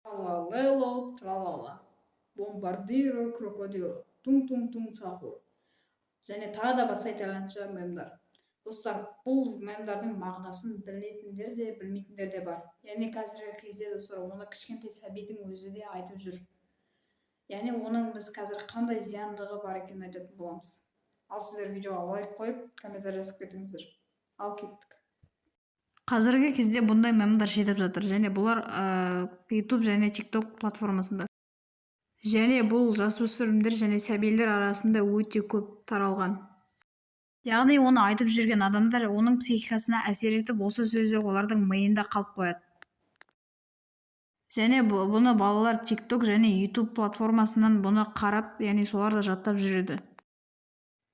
Тралалело, тралала. Бомбардиро, крокодило. Тун-тун-тун, сахур. Және тағы да басқа итальянша мемдар. Достар, бұл мемдардың мағынасын білетіндер де, білмейтіндер де бар. Яғни қазіргі кезде достар, оны кішкентай сәбидің өзі де айтып жүр. Яғни оның біз қазір қандай зияндығы бар екенін айтатын боламыз. Ал сіздер видеоға лайк қойып, комментарий жазып кетіңіздер. Ал кеттік. Қазіргі кезде бұндай мемдар жетіп жатыр, және бұлар YouTube және TikTok платформасында. Және бұл жасөспірімдер және сәбилер арасында өте көп таралған. Яғни оны айтып жүрген адамдар оның психикасына әсер етіп, осы сөздер олардың миында қалып қояды. Және бұны балалар TikTok және YouTube платформасынан бұны қарап, яғни соларды жаттап жүреді.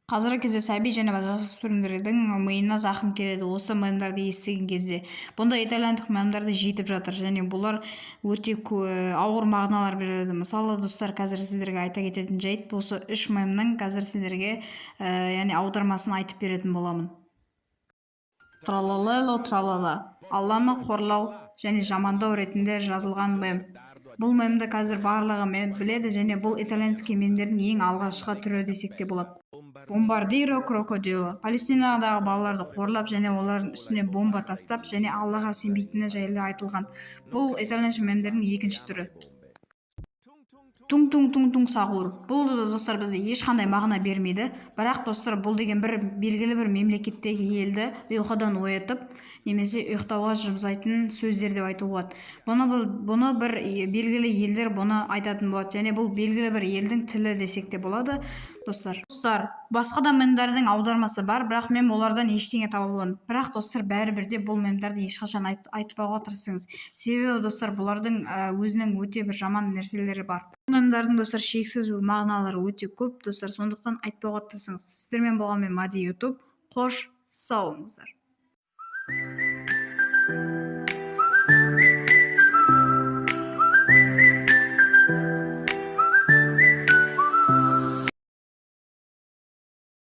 Қазіргі кезде сәби және жасөспірімдердің миына зақым келеді осы мемдарды естіген кезде. Бұнда итальяндық мемдарды жетіп жатыр, және бұлар өте ауыр мағыналар береді. Мысалы, достар, қазір сіздерге айта кететін жайт, осы 3 мемнің қазір сіздерге яғни аудармасын айтып беретін боламын. Тралалело, тралала. Алланы қорлау және жамандау ретінде жазылған мем. Бұл мемді қазір барлығы біледі, және бұл итальянский мемдердің ең алғашқы түрі десек те болады. Бомбардиро, крокодило. Палестинадағы балаларды қорлап және олардың үстіне бомба тастап және Аллаға сенбейтіні жайлы айтылған. Бұл итальянша мемдердің екінші түрі. Тун-тун-тун-тун, сахур. Бұл достар бізде ешқандай мағына бермейді. Бірақ достар, бұл деген белгілі бір мемлекеттегі елді ұйқыдан оятып, немесе ұйықтауға жұмсайтын сөздер деп айтуға болады. Бұны бір белгілі елдер бұны айтатын болады, және бұл белгілі бір елдің тілі десек те болады, достар. Басқа да мемдардың аудармасы бар, бірақ мен олардан ештеңе таба алмадым. Бірақ достар, бәрібір де бұл мемдарды ешқашан айтпауға тырысыңыз. Себебі достар, бұлардың өзінің өте бір жаман нәрселері бар. Мемдардың достар шексіз мағыналары өте көп, достар, сондықтан айтпауға тырысыңыз. Сіздермен болған мен Мади YouTube. Қош, сау болыңыздар.